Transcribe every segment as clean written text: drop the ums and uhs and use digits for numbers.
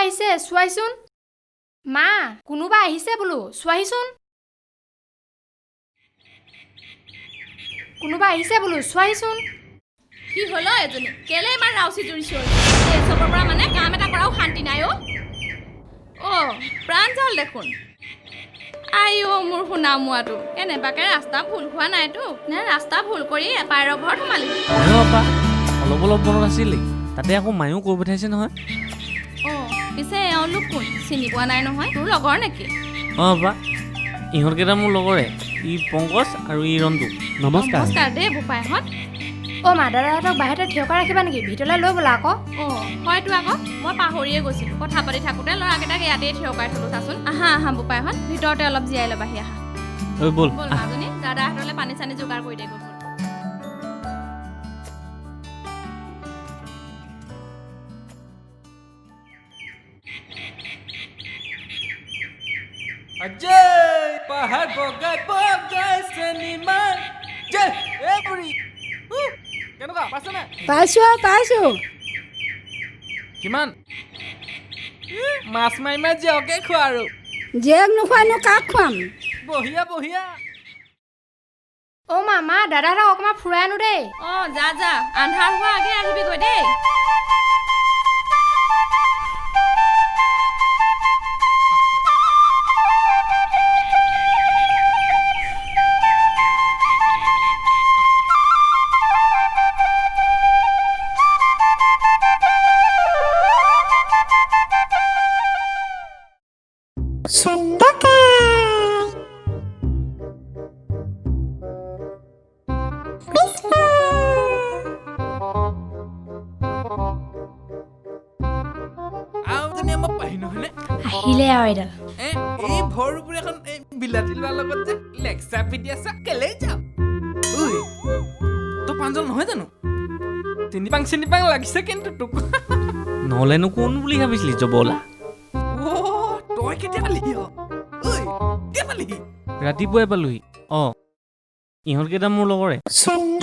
আহিছে চোৱাইচোন মা কোনোবা আহিছে বোলো চোৱাইচোন কোনোবা আহিছে বোলো চোৱাইচোন কি হলো এজনী কেলে ইমান ৰাউচি জুৰিছো এই চবৰ পৰা মানে কাম এটা কৰাও শান্তি নাই অ প্ৰাঞ্জল দেখোন আইও মোৰ শুনা মোৱাটো কেনেবাকে ৰাস্তা ভুল হোৱা নাইতো নে ৰাস্তা ভুল কৰি এপাৰৰ ঘৰত সোমালি আপা অলপ অলপ মনত আছিলেই তাতে আকৌ মায়েও কৈ পঠাইছে নহয় পিছে এওঁলোক কোন চিনি পোৱা নাই নহয় তোৰ লগৰ নেকি আপা ইহঁতকেইটা মোৰ লগৰে ই পংকজ আৰু ই ৰন্তু নমস্কাৰ দেই বোপাইহঁত মা দাদাহঁতক বাহিৰতে থিয় কৰাই ৰাখিবা নেকি ভিতৰলৈ লৈ ব'লা আকৌ হয়তো আকৌ মই পাহৰিয়ে গৈছিলোঁ কথা পাতি থাকোঁতে ল'ৰাকেইটাক ইয়াতেই থিয় কৰাই থ'লোঁ চাচোন আহা বোপাইহঁত ভিতৰতে অলপ জীয়াই ল'বাহি আহা ব'ল ব'ল মাজনী দাদাহঁতলৈ পানী চানী যোগাৰ কৰি দে গৈ Ajay, pahad bogai seniman. Jay, buri. Kenuka, pasa na? পাইছো Kiman? Mas mai maji oke khuaru. জীয়েক নোখোৱাইনো কাক খুৱাম Bohia. মা দাদাহঁতক অকণমান ফুৰাই আনো দেই যা আন্ধাৰ হোৱা আগে আহিবিগৈ দেই আহিলে আৰু এডাল এই ভৰপুৰ এখন বিলাতী লোৱাৰ লগত যে লেকচাৰ পিটি আছে কেলেই যাওঁ তই প্ৰাঞ্জল নহয় জানো চিনিপাং লাগিছে কিন্তু তোক নহ'লেনো কোন বুলি ভাবিছিলি জবলা তই কেতিয়া পালিহি কেতিয়া পালিহি ৰাতিপুৱাই পালোহি ইহঁতকেইটা মোৰ লগৰে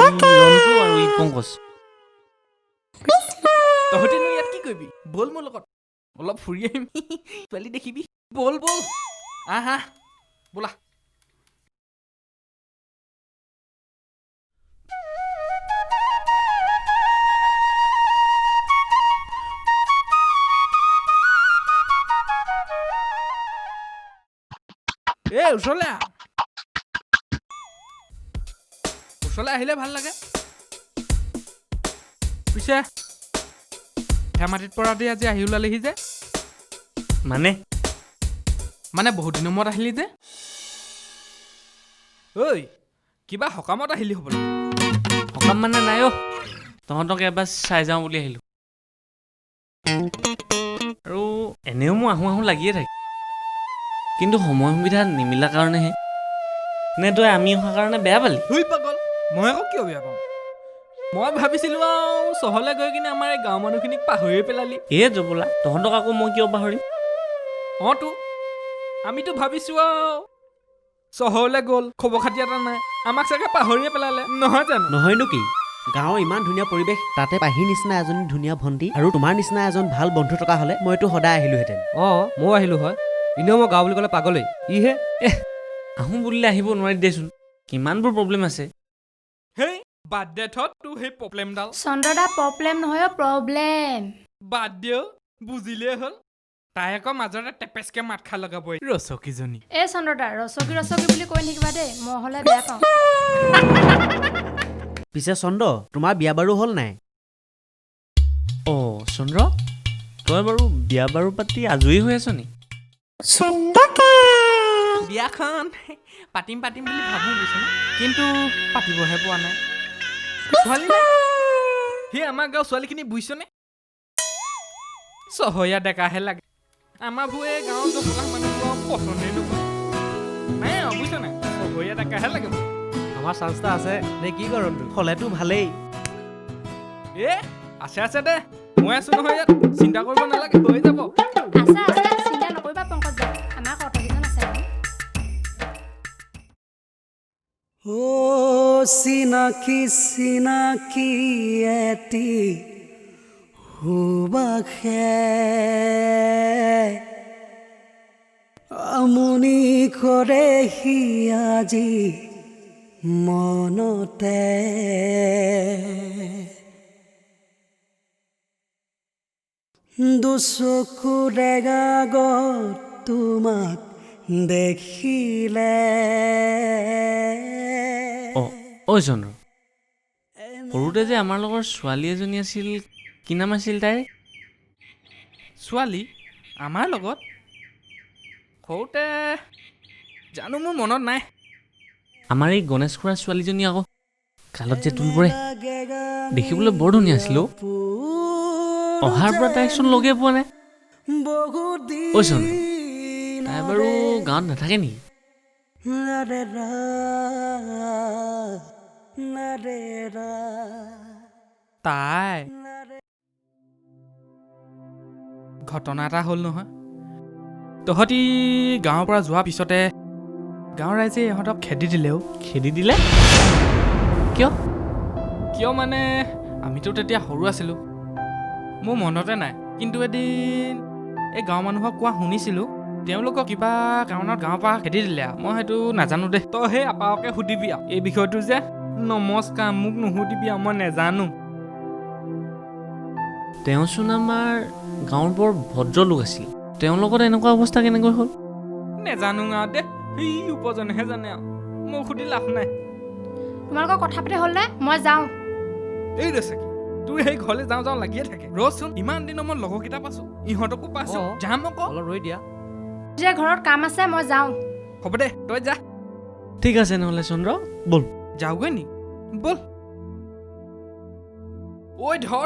ৰন্তু আৰু ই পংকজ তহঁতিনো ইয়াত কি কৰিবি বল মোৰ লগত অলপ ফুৰি আহিম ছোৱালী দেখিবি বল আহা বোলা ওচৰলৈ আহিলে ভাল লাগে পিছে ধেমাটিত পৰা দি আজি আহি ওলালেহি যে মানে বহুত দিনৰ মূৰত আহিলি যে কিবা সকামত আহিলি হ'বলৈ সকাম মানে নাই তহঁতক এবাৰ চাই যাওঁ বুলি আহিলোঁ আৰু এনেও মোৰ আহোঁ লাগিয়ে থাকে কিন্তু সময় সুবিধা নিমিলা কাৰণেহে নে তই আমি অহাৰ কাৰণে বেয়া পালি পাগল মই আকৌ কিয় বেয়া পাওঁ মই ভাবিছিলো আৰু চহৰলৈ গৈ কিনে আমাৰ এই গাঁৱৰ মানুহখিনিক পাহৰিয়ে পেলালি জবলা তহঁতক আকৌ মই কিয় পাহৰিম আমিতো ভাবিছো আৰু চহৰলৈ গ'ল খবৰ খাতি এটা নাই আমাক চাগে পাহৰিয়ে পেলালে নহয় জানো নহয়নো কি গাঁৱৰ ইমান ধুনীয়া পৰিৱেশ তাতে পাহিৰ নিচিনা এজনী ধুনীয়া ভণ্টি আৰু তোমাৰ নিচিনা এজন ভাল বন্ধু থকা হ'লে মইতো সদায় আহিলোহেঁতেন ময়ো আহিলো হয় এনেও মই গাঁও বুলি ক'লে পাগলেই ইহে আহোঁ বুলিলে আহিব নোৱাৰি দেচোন কিমানবোৰ প্ৰব্লেম আছে হেই বাদ দে তোৰ সেই প্ৰব্লেমডাল চন্দ্ৰদা প্ৰব্লেম নহয় প্ৰব্লেম বাদ দিও বুজিলেই হ'ল তাই আকৌ মাজতে টেপেচকে মাত খা লগাবই ৰচকীজনী চন্দ্ৰদা ৰচকী বুলি কৈ থাকিবা দেই মই হ'লে বেয়া পাওঁ পিছে চন্দ্ৰ তোমাৰ বিয়া বাৰু হ'ল নাই চন্দ্ৰ তই বাৰু বিয়া বাৰু পাতি আজৰি হৈ আছ নি বিয়াখন পাতিম বুলি ভাবো বুজিছ ন কিন্তু পাতিবহে পোৱা নাই ছোৱালী সেই আমাৰ গাঁৱৰ ছোৱালীখিনি বুজিছনে চহৰীয়া ডেকাহে লাগে আমাৰ বোৰে গাঁৱৰ জবলা মানুহবোৰক পচন্দে নকৰে নাই বুজিছ নাই চহৰীয়া ডেকাহে লাগে আমাৰ চান্স এটা আছে নে কি কৰম হ'লেতো ভালেই আছে দে মই আছো নহয় ইয়াত চিন্তা কৰিব নালাগে হৈ যাব আছে চিন্তা নকৰিবা পংকজ দা আমাৰ কৰ্তব্যজন আছে চিনাকি এটি সুবাসে আমনি কৰেহি আজি মনতে দুচকুৰে আগত তোমাক দেখিলে ঐ চন্দ্ৰ সৰুতে যে আমাৰ লগৰ ছোৱালী এজনী আছিল কি নাম আছিল তাইৰ ছোৱালী আমাৰ লগত সৰুতে জানো মোৰ মনত নাই আমাৰ এই গণেশ খুৰাৰ ছোৱালীজনী আকৌ কালত যে তোল পৰে দেখিবলৈ বৰ ধুনীয়া আছিল অহাৰ পৰা তাইকচোন লগে পোৱা নাই ঐ চন্দ্ৰ তাই বাৰু গাঁৱত নাথাকে নেকি তাই ঘটনা এটা হ'ল নহয় তহঁতি গাঁৱৰ পৰা যোৱাৰ পিছতে গাঁৱৰ ৰাইজে ইহঁতক খেদি দিলেও খেদি দিলে কিয় কিয় মানে আমিতো তেতিয়া সৰু আছিলোঁ মোৰ মনতে নাই কিন্তু এদিন এই গাঁৱৰ মানুহক কোৱা শুনিছিলোঁ তেওঁলোকক কিবা কাৰণত গাঁৱৰ পৰা খেদি দিলে আৰু মই সেইটো নাজানো দেই তই সেই আপাকে সুধিবি আৰু এই বিষয়টো যে নমস্কাৰ মোক নুসুধিবি আৰু মই নেজানো তেওঁচোন আমাৰ গাঁৱৰ বৰ ভদ্ৰ লোক আছিল তেওঁৰ লগত এনেকুৱা অৱস্থা কেনেকৈ হ'ল নেজানো আৰু দে সেই উপজনেহে জানে আৰু মোক সুধি লাভ নাই তোমালোকৰ কথা পাতি হ'লনে মই যাওঁ এই ৰছে কি তোৰ সেই ঘৰলৈ যাওঁ যাওঁ লাগিয়ে থাকে ৰচোন ইমান দিনৰ মই লগৰকেইটা পাইছো ইহঁতকো পাইছো যাম আকৌ অলপ ৰৈ দিয়া যে ঘৰত কাম আছে মই যাওঁ হ'ব দে তই যা ঠিক আছে নহ'লে চন্দ্ৰ ব'ল যাওগৈ নি ব'ল ঐ ধৰ